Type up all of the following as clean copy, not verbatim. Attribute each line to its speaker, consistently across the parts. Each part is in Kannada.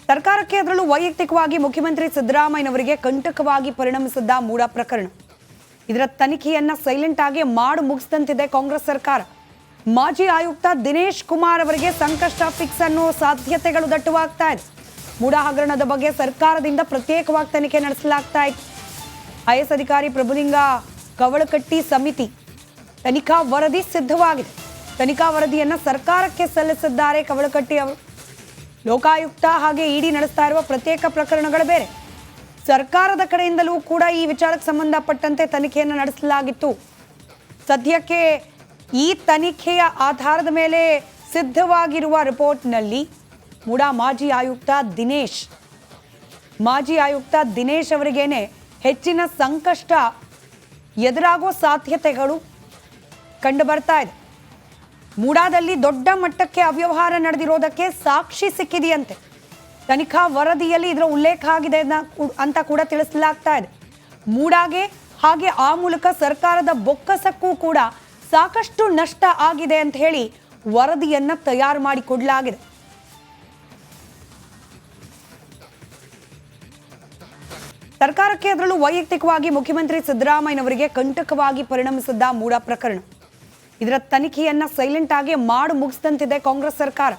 Speaker 1: ಸರ್ಕಾರಕ್ಕೆ ಅದರಲ್ಲೂ ವೈಯಕ್ತಿಕವಾಗಿ ಮುಖ್ಯಮಂತ್ರಿ ಸಿದ್ದರಾಮಯ್ಯನವರಿಗೆ ಕಂಟಕವಾಗಿ ಪರಿಣಮಿಸಿದ್ದ ಮೂಡ ಪ್ರಕರಣ. ಇದರ ತನಿಖೆಯನ್ನ ಸೈಲೆಂಟ್ ಆಗಿ ಮಾಡು ಮುಗಿಸಿದಂತಿದೆ ಕಾಂಗ್ರೆಸ್ ಸರ್ಕಾರ. ಮಾಜಿ ಆಯುಕ್ತ ದಿನೇಶ್ ಕುಮಾರ್ ಅವರಿಗೆ ಸಂಕಷ್ಟ ಫಿಕ್ಸ್ ಅನ್ನೋ ಸಾಧ್ಯತೆಗಳು ದಟ್ಟವಾಗ್ತಾ ಇದೆ. ಮೂಡ ಹಗರಣದ ಬಗ್ಗೆ ಸರ್ಕಾರದಿಂದ ಪ್ರತ್ಯೇಕವಾಗಿ ತನಿಖೆ ನಡೆಸಲಾಗ್ತಾ ಇದೆ. ಐಎಎಸ್ ಅಧಿಕಾರಿ ಪ್ರಭುಲಿಂಗ ಕವಳಕಟ್ಟಿ ಸಮಿತಿ ತನಿಖಾ ವರದಿ ಸಿದ್ಧವಾಗಿದೆ. ತನಿಖಾ ವರದಿಯನ್ನ ಸರ್ಕಾರಕ್ಕೆ ಸಲ್ಲಿಸಿದ್ದಾರೆ ಕವಳಕಟ್ಟಿ ಅವರು. ಲೋಕಾಯುಕ್ತ ಹಾಗೆ ಇಡಿ ನಡೆಸ್ತಾ ಇರುವ ಪ್ರತ್ಯೇಕ ಪ್ರಕರಣಗಳು ಬೇರೆ. ಸರ್ಕಾರದ ಕಡೆಯಿಂದಲೂ ಕೂಡ ಈ ವಿಚಾರಕ್ಕೆ ಸಂಬಂಧಪಟ್ಟಂತೆ ತನಿಖೆಯನ್ನು ನಡೆಸಲಾಗಿತ್ತು. ಸದ್ಯಕ್ಕೆ ಈ ತನಿಖೆಯ ಆಧಾರದ ಮೇಲೆ ಸಿದ್ಧವಾಗಿರುವ ರಿಪೋರ್ಟ್ನಲ್ಲಿ ಮೂಡ ಮಾಜಿ ಆಯುಕ್ತ ದಿನೇಶ್ ಅವರಿಗೇನೆ ಹೆಚ್ಚಿನ ಸಂಕಷ್ಟ ಎದುರಾಗೋ ಸಾಧ್ಯತೆಗಳು ಕಂಡು ಬರ್ತಾ ಇದೆ. ಮೂಡಾದಲ್ಲಿ ದೊಡ್ಡ ಮಟ್ಟಕ್ಕೆ ಅವ್ಯವಹಾರ ನಡೆದಿರೋದಕ್ಕೆ ಸಾಕ್ಷಿ ಸಿಕ್ಕಿದೆಯಂತೆ. ತನಿಖಾ ವರದಿಯಲ್ಲಿ ಇದರ ಉಲ್ಲೇಖ ಆಗಿದೆ ಅಂತ ಕೂಡ ತಿಳಿಸಲಾಗ್ತಾ ಇದೆ. ಮೂಡಾಗೆ ಹಾಗೆ ಆ ಮೂಲಕ ಸರ್ಕಾರದ ಬೊಕ್ಕಸಕ್ಕೂ ಕೂಡ ಸಾಕಷ್ಟು ನಷ್ಟ ಆಗಿದೆ ಅಂತ ಹೇಳಿ ವರದಿಯನ್ನ ತಯಾರು ಮಾಡಿಕೊಡಲಾಗಿದೆ. ಸರ್ಕಾರಕ್ಕೆ ಅದರಲ್ಲೂ ವೈಯಕ್ತಿಕವಾಗಿ ಮುಖ್ಯಮಂತ್ರಿ ಸಿದ್ದರಾಮಯ್ಯನವರಿಗೆ ಕಂಟಕವಾಗಿ ಪರಿಣಮಿಸಿದ್ದ ಮೂಡ ಪ್ರಕರಣ. ಇದರ ತನಿಖೆಯನ್ನ ಸೈಲೆಂಟ್ ಆಗಿ ಮಾಡು ಮುಗಿಸಿದಂತಿದೆ ಕಾಂಗ್ರೆಸ್ ಸರ್ಕಾರ.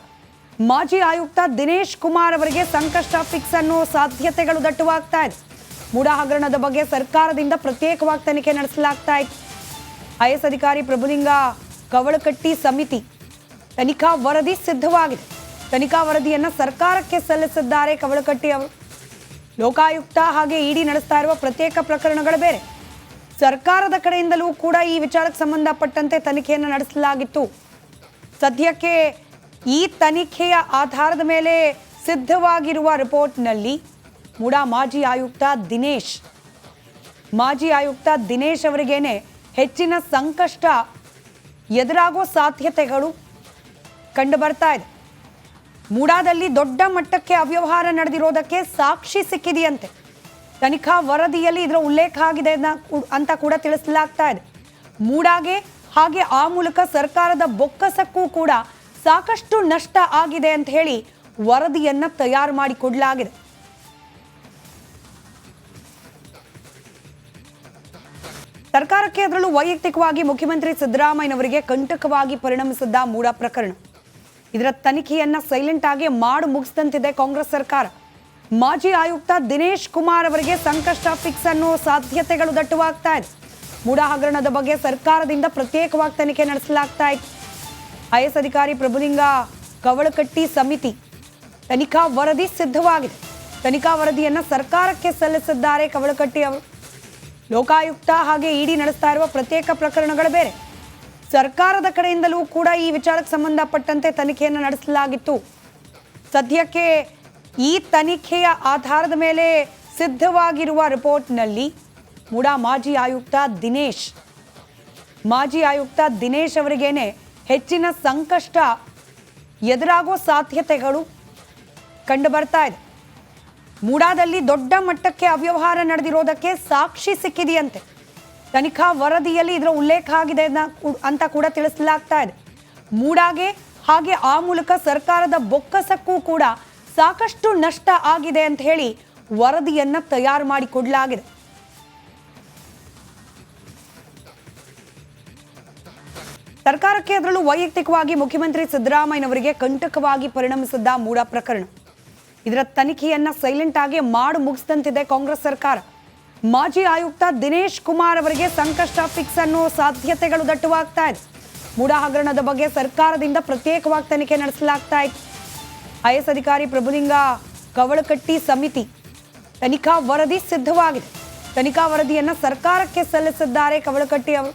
Speaker 1: ಮಾಜಿ ಆಯುಕ್ತ ದಿನೇಶ್ ಕುಮಾರ್ ಅವರಿಗೆ ಸಂಕಷ್ಟ ಫಿಕ್ಸ್ ಅನ್ನೋ ಸಾಧ್ಯತೆಗಳು ದಟ್ಟವಾಗ್ತಾ ಇದೆ. ಮೂಡ ಹಗರಣದ ಬಗ್ಗೆ ಸರ್ಕಾರದಿಂದ ಪ್ರತ್ಯೇಕವಾಗಿ ತನಿಖೆ ನಡೆಸಲಾಗ್ತಾ ಇದೆ. ಐಎಎಸ್ ಅಧಿಕಾರಿ ಪ್ರಭುಲಿಂಗ ಕವಳಕಟ್ಟಿ ಸಮಿತಿ ತನಿಖಾ ವರದಿ ಸಿದ್ಧವಾಗಿದೆ. ತನಿಖಾ ವರದಿಯನ್ನ ಸರ್ಕಾರಕ್ಕೆ ಸಲ್ಲಿಸಿದ್ದಾರೆ ಕವಳಕಟ್ಟಿ ಅವರು. ಲೋಕಾಯುಕ್ತ ಹಾಗೆ ಇಡಿ ನಡೆಸ್ತಾ ಇರುವ ಪ್ರತ್ಯೇಕ ಪ್ರಕರಣಗಳು ಬೇರೆ. ಸರ್ಕಾರದ ಕಡೆಯಿಂದಲೂ ಕೂಡ ಈ ವಿಚಾರಕ್ಕೆ ಸಂಬಂಧಪಟ್ಟಂತೆ ತನಿಖೆಯನ್ನು ನಡೆಸಲಾಗಿತ್ತು. ಸದ್ಯಕ್ಕೆ ಈ ತನಿಖೆಯ ಆಧಾರದ ಮೇಲೆ ಸಿದ್ಧವಾಗಿರುವ ರಿಪೋರ್ಟ್ನಲ್ಲಿ ಮೂಡ ಮಾಜಿ ಆಯುಕ್ತ ದಿನೇಶ್ ಅವರಿಗೇನೆ ಹೆಚ್ಚಿನ ಸಂಕಷ್ಟ ಎದುರಾಗೋ ಸಾಧ್ಯತೆಗಳು ಕಂಡು ಬರ್ತಾ ಇದೆ. ಮೂಡಾದಲ್ಲಿ ದೊಡ್ಡ ಮಟ್ಟಕ್ಕೆ ಅವ್ಯವಹಾರ ನಡೆದಿರೋದಕ್ಕೆ ಸಾಕ್ಷಿ ಸಿಕ್ಕಿದೆಯಂತೆ. ತನಿಖಾ ವರದಿಯಲ್ಲಿ ಇದರ ಉಲ್ಲೇಖ ಆಗಿದೆ ಅಂತ ಕೂಡ ತಿಳಿಸಲಾಗ್ತಾ ಇದೆ. ಮೂಡಾಗೆ ಹಾಗೆ ಆ ಮೂಲಕ ಸರ್ಕಾರದ ಬೊಕ್ಕಸಕ್ಕೂ ಕೂಡ ಸಾಕಷ್ಟು ನಷ್ಟ ಆಗಿದೆ ಅಂತ ಹೇಳಿ ವರದಿಯನ್ನ ತಯಾರು ಮಾಡಿಕೊಡಲಾಗಿದೆ. ಸರ್ಕಾರಕ್ಕೆ ಅದರಲ್ಲೂ ವೈಯಕ್ತಿಕವಾಗಿ ಮುಖ್ಯಮಂತ್ರಿ ಸಿದ್ದರಾಮಯ್ಯನವರಿಗೆ ಕಂಟಕವಾಗಿ ಪರಿಣಮಿಸಿದ್ದ ಮೂಡ ಪ್ರಕರಣ. ಇದರ ತನಿಖೆಯನ್ನ ಸೈಲೆಂಟ್ ಆಗಿ ಮಾಡು ಮುಗಿಸಿದಂತಿದೆ ಕಾಂಗ್ರೆಸ್ ಸರ್ಕಾರ. ಮಾಜಿ ಆಯುಕ್ತ ದಿನೇಶ್ ಕುಮಾರ್ ಅವರಿಗೆ ಸಂಕಷ್ಟ ಫಿಕ್ಸ್ ಅನ್ನೋ ಸಾಧ್ಯತೆಗಳು ದಟ್ಟವಾಗ್ತಾ ಇದೆ. ಮೂಡ ಹಗರಣದ ಬಗ್ಗೆ ಸರ್ಕಾರದಿಂದ ಪ್ರತ್ಯೇಕವಾಗಿ ತನಿಖೆ ನಡೆಸಲಾಗ್ತಾ ಇದೆ. ಐಎಎಸ್ ಅಧಿಕಾರಿ ಪ್ರಭುಲಿಂಗ ಕವಳಕಟ್ಟಿ ಸಮಿತಿ ತನಿಖಾ ವರದಿ ಸಿದ್ಧವಾಗಿದೆ. ತನಿಖಾ ವರದಿಯನ್ನ ಸರ್ಕಾರಕ್ಕೆ ಸಲ್ಲಿಸಿದ್ದಾರೆ ಕವಳಕಟ್ಟಿ ಅವರು. ಲೋಕಾಯುಕ್ತ ಹಾಗೆ ಇಡಿ ನಡೆಸ್ತಾ ಇರುವ ಪ್ರತ್ಯೇಕ ಪ್ರಕರಣಗಳು ಬೇರೆ. ಸರ್ಕಾರದ ಕಡೆಯಿಂದಲೂ ಕೂಡ ಈ ವಿಚಾರಕ್ಕೆ ಸಂಬಂಧಪಟ್ಟಂತೆ ತನಿಖೆಯನ್ನು ನಡೆಸಲಾಗಿತ್ತು. ಸದ್ಯಕ್ಕೆ ಈ ತನಿಖೆಯ ಆಧಾರದ ಮೇಲೆ ಸಿದ್ಧವಾಗಿರುವ ರಿಪೋರ್ಟ್ನಲ್ಲಿ ಮೂಡ ಮಾಜಿ ಆಯುಕ್ತ ದಿನೇಶ್ ಅವರಿಗೇನೆ ಹೆಚ್ಚಿನ ಸಂಕಷ್ಟ ಎದುರಾಗೋ ಸಾಧ್ಯತೆಗಳು ಕಂಡು ಬರ್ತಾ ಇದೆ. ಮೂಡಾದಲ್ಲಿ ದೊಡ್ಡ ಮಟ್ಟಕ್ಕೆ ಅವ್ಯವಹಾರ ನಡೆದಿರೋದಕ್ಕೆ ಸಾಕ್ಷಿ ಸಿಕ್ಕಿದೆಯಂತೆ. ತನಿಖಾ ವರದಿಯಲ್ಲಿ ಇದರ ಉಲ್ಲೇಖ ಆಗಿದೆ ಅಂತ ಕೂಡ ತಿಳಿಸಲಾಗ್ತಾ ಇದೆ. ಮೂಡಾಗೆ ಹಾಗೆ ಆ ಮೂಲಕ ಸರ್ಕಾರದ ಬೊಕ್ಕಸಕ್ಕೂ ಕೂಡ ಸಾಕಷ್ಟು ನಷ್ಟ ಆಗಿದೆ ಅಂತ ಹೇಳಿ ವರದಿಯನ್ನ ತಯಾರು ಮಾಡಿಕೊಡಲಾಗಿದೆ. ಸರ್ಕಾರಕ್ಕೆ ಅದರಲ್ಲೂ ವೈಯಕ್ತಿಕವಾಗಿ ಮುಖ್ಯಮಂತ್ರಿ ಸಿದ್ದರಾಮಯ್ಯನವರಿಗೆ ಕಂಟಕವಾಗಿ ಪರಿಣಮಿಸಿದ್ದ ಮೂಡ ಪ್ರಕರಣ. ಇದರ ತನಿಖೆಯನ್ನ ಸೈಲೆಂಟ್ ಆಗಿ ಮಾಡು ಮುಗಿಸಿದಂತಿದೆ ಕಾಂಗ್ರೆಸ್ ಸರ್ಕಾರ. ಮಾಜಿ ಆಯುಕ್ತ ದಿನೇಶ್ ಕುಮಾರ್ ಅವರಿಗೆ ಸಂಕಷ್ಟ ಫಿಕ್ಸ್ ಅನ್ನೋ ಸಾಧ್ಯತೆಗಳು ದಟ್ಟವಾಗ್ತಾ ಇದೆ. ಮೂಡ ಹಗರಣದ ಬಗ್ಗೆ ಸರ್ಕಾರದಿಂದ ಪ್ರತ್ಯೇಕವಾಗಿ ತನಿಖೆ ನಡೆಸಲಾಗ್ತಾ ಇದೆ. ಐಎಎಸ್ ಅಧಿಕಾರಿ ಪ್ರಭುಲಿಂಗ ಕವಳಕಟ್ಟಿ ಸಮಿತಿ ತನಿಖಾ ವರದಿ ಸಿದ್ಧವಾಗಿದೆ. ತನಿಖಾ ವರದಿಯನ್ನ ಸರ್ಕಾರಕ್ಕೆ ಸಲ್ಲಿಸಿದ್ದಾರೆ ಕವಳಕಟ್ಟಿ ಅವರು.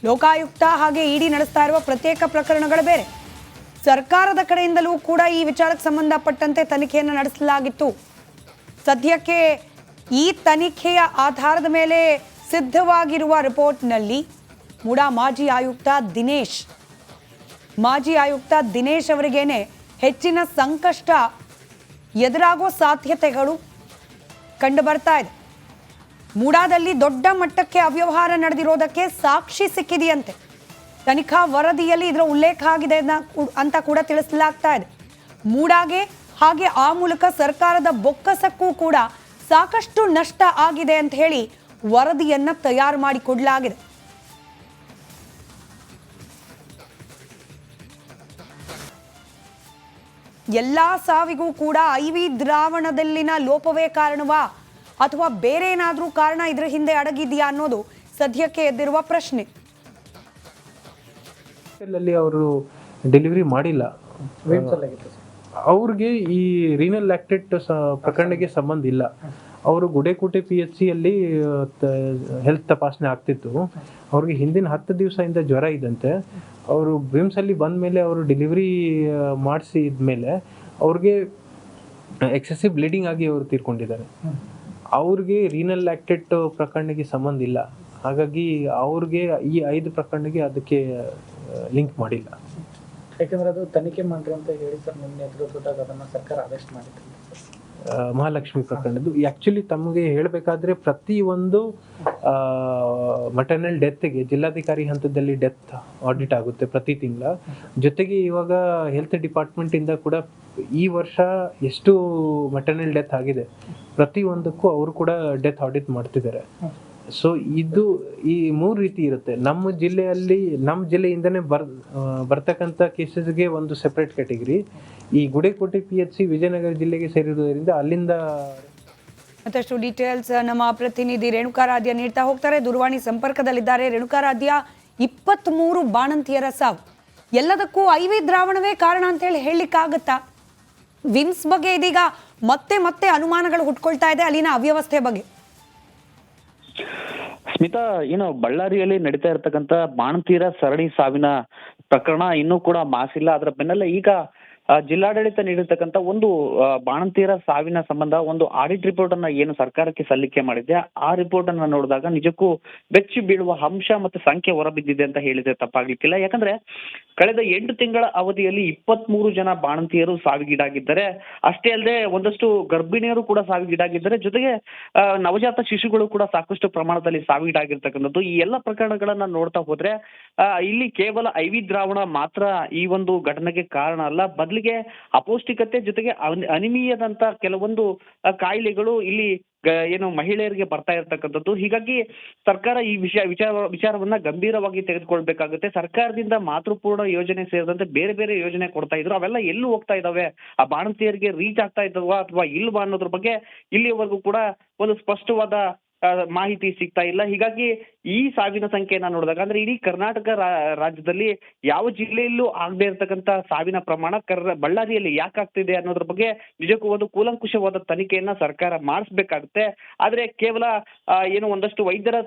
Speaker 1: ಲೋಕಾಯುಕ್ತ ಹಾಗೆ ಇಡಿ ನಡೆಸ್ತಾ ಇರುವ ಪ್ರತ್ಯೇಕ ಪ್ರಕರಣಗಳು ಬೇರೆ. ಸರ್ಕಾರದ ಕಡೆಯಿಂದಲೂ ಕೂಡ ಈ ವಿಚಾರಕ್ಕೆ ಸಂಬಂಧಪಟ್ಟಂತೆ ತನಿಖೆಯನ್ನು ನಡೆಸಲಾಗಿತ್ತು. ಸದ್ಯಕ್ಕೆ ಈ ತನಿಖೆಯ ಆಧಾರದ ಮೇಲೆ ಸಿದ್ಧವಾಗಿರುವ ರಿಪೋರ್ಟ್ನಲ್ಲಿ ಮೂಡ ಮಾಜಿ ಆಯುಕ್ತ ದಿನೇಶ್ ಅವರಿಗೇನೆ ಹೆಚ್ಚಿನ ಸಂಕಷ್ಟ ಎದುರಾಗೋ ಸಾಧ್ಯತೆಗಳು ಕಂಡು ಬರ್ತಾ ಇದೆ. ಮೂಡಾದಲ್ಲಿ ದೊಡ್ಡ ಮಟ್ಟಕ್ಕೆ ಅವ್ಯವಹಾರ ನಡೆದಿರೋದಕ್ಕೆ ಸಾಕ್ಷಿ ಸಿಕ್ಕಿದೆಯಂತೆ. ತನಿಖಾ ವರದಿಯಲ್ಲಿ ಇದರ ಉಲ್ಲೇಖ ಆಗಿದೆ ಅಂತ ಕೂಡ ತಿಳಿಸಲಾಗ್ತಾ ಇದೆ. ಮೂಡಾಗೆ ಹಾಗೆ ಆ ಮೂಲಕ ಸರ್ಕಾರದ ಬೊಕ್ಕಸಕ್ಕೂ ಕೂಡ ಸಾಕಷ್ಟು ನಷ್ಟ ಆಗಿದೆ ಅಂತ ಹೇಳಿ ವರದಿಯನ್ನ ತಯಾರು ಮಾಡಿಕೊಡಲಾಗಿದೆ. ಎಲ್ಲಾ ಸಾವಿಗೂ ಕೂಡ ಐವಿ ದ್ರಾವಣದಲ್ಲಿನ ಲೋಪವೇ ಕಾರಣವಾ ಅಥವಾ ಬೇರೆ ಏನಾದರೂ ಕಾರಣ ಇದರ ಹಿಂದೆ ಅಡಗಿದೆಯಾ ಅನ್ನೋದು ಸದ್ಯಕ್ಕೆ ಎದ್ದಿರುವ ಪ್ರಶ್ನೆ.
Speaker 2: ಅವರು ಡೆಲಿವರಿ ಮಾಡಿಲ್ಲ, ಅವ್ರಿಗೆ ಈ ರೀನಲ್ ಲ್ಯಾಕ್ಟೇಟ್ ಪ್ರಕರಣಕ್ಕೆ ಸಂಬಂಧ ಇಲ್ಲ. ಅವರು ಗುಡೇಕೋಟೆ PHC ಅಲ್ಲಿ ಹೆಲ್ತ್ ತಪಾಸಣೆ ಆಗ್ತಿತ್ತು. ಅವ್ರಿಗೆ ಹಿಂದಿನ 10 ದಿವಸದಿಂದ ಜ್ವರ ಇದ್ದಂತೆ. ಅವರು ವಿಮ್ಸ್ ಅಲ್ಲಿ ಬಂದ ಮೇಲೆ ಅವರು ಡೆಲಿವರಿ ಮಾಡಿಸಿದ್ಮೇಲೆ ಅವ್ರಿಗೆ ಎಕ್ಸೆಸಿವ್ ಬ್ಲೀಡಿಂಗ್ ಆಗಿ ಅವರು ತೀರ್ಕೊಂಡಿದ್ದಾರೆ. ಅವ್ರಿಗೆ ರೀನಲ್ ಲ್ಯಾಕ್ಟೇಟ್ ಪ್ರಕರಣಕ್ಕೆ ಸಂಬಂಧ ಇಲ್ಲ. ಹಾಗಾಗಿ ಅವ್ರಿಗೆ ಈ 5 ಪ್ರಕರಣಕ್ಕೆ ಅದಕ್ಕೆ ಲಿಂಕ್ ಮಾಡಿಲ್ಲ.
Speaker 3: ಯಾಕಂದ್ರೆ ಅದು ತನಿಖೆ ಮಾಡ್ರಿ ಅಂತ ಹೇಳಿ ಸರ್ ನಿಮ್ಮ ನೇತೃತ್ವದಾಗ ಅದನ್ನ ಸರ್ಕಾರ ಅರೆಸ್ಟ್ ಮಾಡಿತ್ತು.
Speaker 2: ಮಹಾಲಕ್ಷ್ಮಿ ಪ್ರಕರಣದ್ದು ಆಕ್ಚುಲಿ ತಮಗೆ ಹೇಳಬೇಕಾದ್ರೆ ಪ್ರತಿ ಒಂದು ಮಟರ್ನಲ್ ಡೆತ್ಗೆ ಜಿಲ್ಲಾಧಿಕಾರಿ ಹಂತದಲ್ಲಿ ಡೆತ್ ಆಡಿಟ್ ಆಗುತ್ತೆ ಪ್ರತಿ ತಿಂಗಳ. ಜೊತೆಗೆ ಇವಾಗ ಹೆಲ್ತ್ ಡಿಪಾರ್ಟ್ಮೆಂಟ್ ಇಂದ ಕೂಡ ಈ ವರ್ಷ ಎಷ್ಟು ಮಟರ್ನಲ್ ಡೆತ್ ಆಗಿದೆ ಪ್ರತಿ ಒಂದಕ್ಕೂ ಅವರು ಕೂಡ ಡೆತ್ ಆಡಿಟ್ ಮಾಡ್ತಿದ್ದಾರೆ. ಸೊ ಇದು ಈ 3 ರೀತಿ ಇರುತ್ತೆ. ನಮ್ಮ ಜಿಲ್ಲೆಯಿಂದನೇ ಬರ್ತಕ್ಕಂಥ ಕೇಸಸ್ಗೆ ಒಂದು ಸೆಪರೇಟ್ ಕ್ಯಾಟಗರಿ. ಈ ಗುಡೇಕೋಟೆ PHC ವಿಜಯನಗರ ಜಿಲ್ಲೆಗೆ ಸೇರಿರುವುದರಿಂದ ಅಲ್ಲಿಂದ
Speaker 1: ಮತ್ತಷ್ಟು ಡೀಟೇಲ್ಸ್ ನಮ್ಮ ಪ್ರತಿನಿಧಿ ರೇಣುಕಾರಾಧ್ಯ ನೀಡ್ತಾ ಹೋಗ್ತಾರೆ. ದೂರವಾಣಿ ಸಂಪರ್ಕದಲ್ಲಿದ್ದಾರೆ. ರೇಣುಕಾರಾಧ್ಯ, 23 ಬಾಣಂತಿಯರ ಸಾವು, ಎಲ್ಲದಕ್ಕೂ ಐವಿ ದ್ರಾವಣವೇ ಕಾರಣ ಅಂತ ಹೇಳಿ ಹೇಳಲಿಕ್ಕಾಗತ್ತಾ? ವಿಮ್ಸ್ ಬಗ್ಗೆ ಇದೀಗ ಮತ್ತೆ ಅನುಮಾನಗಳು ಹುಟ್ಕೊಳ್ತಾ ಇದೆ, ಅಲ್ಲಿನ ಅವ್ಯವಸ್ಥೆ ಬಗ್ಗೆ.
Speaker 4: ಸ್ಮಿತಾ, ಏನು ಬಳ್ಳಾರಿಯಲ್ಲಿ ನಡೀತಾ ಇರತಕ್ಕಂತ ಬಾಣಂತಿಯರ ಸರಣಿ ಸಾವಿನ ಪ್ರಕರಣ ಇನ್ನೂ ಕೂಡ ಮಾಸಿಲ್ಲ. ಅದರ ಬೆನ್ನಲ್ಲೇ ಈಗ ಜಿಲ್ಲಾಡಳಿತ ನೀಡಿರ್ತಕ್ಕಂಥ ಒಂದು ಬಾಣಂತಿಯರ ಸಾವಿನ ಸಂಬಂಧ ಒಂದು ಆಡಿಟ್ ರಿಪೋರ್ಟ್ ಅನ್ನ ಏನು ಸರ್ಕಾರಕ್ಕೆ ಸಲ್ಲಿಕೆ ಮಾಡಿದೆ, ಆ ರಿಪೋರ್ಟ್ ಅನ್ನ ನೋಡಿದಾಗ ನಿಜಕ್ಕೂ ಬೆಚ್ಚಿ ಬೀಳುವ ಅಂಶ ಮತ್ತು ಸಂಖ್ಯೆ ಹೊರಬಿದ್ದಿದೆ ಅಂತ ಹೇಳಿದ್ರೆ ತಪ್ಪಾಗ್ಲಿಕ್ಕಿಲ್ಲ. ಯಾಕಂದ್ರೆ ಕಳೆದ 8 ತಿಂಗಳ ಅವಧಿಯಲ್ಲಿ 23 ಜನ ಬಾಣಂತಿಯರು ಸಾವಿಗೀಡಾಗಿದ್ದಾರೆ. ಅಷ್ಟೇ ಅಲ್ಲದೆ ಒಂದಷ್ಟು ಗರ್ಭಿಣಿಯರು ಕೂಡ ಸಾವಿಗೀಡಾಗಿದ್ದಾರೆ. ಜೊತೆಗೆ ನವಜಾತ ಶಿಶುಗಳು ಕೂಡ ಸಾಕಷ್ಟು ಪ್ರಮಾಣದಲ್ಲಿ ಸಾವಿಗೀಡಾಗಿರ್ತಕ್ಕಂಥದ್ದು. ಈ ಎಲ್ಲ ಪ್ರಕರಣಗಳನ್ನ ನೋಡ್ತಾ ಹೋದ್ರೆ ಇಲ್ಲಿ ಕೇವಲ ಐವಿ ದ್ರಾವಣ ಮಾತ್ರ ಈ ಒಂದು ಘಟನೆಗೆ ಕಾರಣ ಅಲ್ಲ, ಬದಲಿಗೆ ಅಪೌಷ್ಟಿಕತೆ ಜೊತೆಗೆ ಅನಿಮಿಯದಂತ ಕೆಲವೊಂದು ಕಾಯಿಲೆಗಳು ಇಲ್ಲಿ ಏನು ಮಹಿಳೆಯರಿಗೆ ಬರ್ತಾ ಇರ್ತಕ್ಕಂಥದ್ದು. ಹೀಗಾಗಿ ಸರ್ಕಾರ ಈ ವಿಚಾರವನ್ನ ಗಂಭೀರವಾಗಿ ತೆಗೆದುಕೊಳ್ಬೇಕಾಗುತ್ತೆ. ಸರ್ಕಾರದಿಂದ ಮಾತೃಪೂರ್ಣ ಯೋಜನೆ ಸೇರಿದಂತೆ ಬೇರೆ ಬೇರೆ ಯೋಜನೆ ಕೊಡ್ತಾ ಇದ್ರು, ಅವೆಲ್ಲ ಎಲ್ಲೂ ಹೋಗ್ತಾ ಇದಾವೆ, ಆ ಬಾಣಂತಿಯರಿಗೆ ರೀಚ್ ಆಗ್ತಾ ಇದ್ದಾವ ಅಥವಾ ಇಲ್ವಾ ಅನ್ನೋದ್ರ ಬಗ್ಗೆ ಇಲ್ಲಿವರೆಗೂ ಕೂಡ ಒಂದು ಸ್ಪಷ್ಟವಾದ ಮಾಹಿತಿ ಸಿಗ್ತಾ ಇಲ್ಲ. ಹೀಗಾಗಿ ಈ ಸಾವಿನ ಸಂಖ್ಯೆಯನ್ನ ನೋಡಿದಾಗ ಅಂದ್ರೆ ಇಡೀ ಕರ್ನಾಟಕ ರಾಜ್ಯದಲ್ಲಿ ಯಾವ ಜಿಲ್ಲೆಯಲ್ಲೂ ಆಗದೆ ಇರತಕ್ಕಂತ ಸಾವಿನ ಪ್ರಮಾಣ ಬಳ್ಳಾರಿಯಲ್ಲಿ ಯಾಕೆ ಆಗ್ತಿದೆ ಅನ್ನೋದ್ರ ಬಗ್ಗೆ ನಿಜಕ್ಕೂ ಒಂದು ಕೂಲಂಕುಷವಾದ ತನಿಖೆಯನ್ನ ಸರ್ಕಾರ ಮಾಡಿಸ್ಬೇಕಾಗುತ್ತೆ. ಆದ್ರೆ ಕೇವಲ ಏನು ಒಂದಷ್ಟು ವೈದ್ಯರ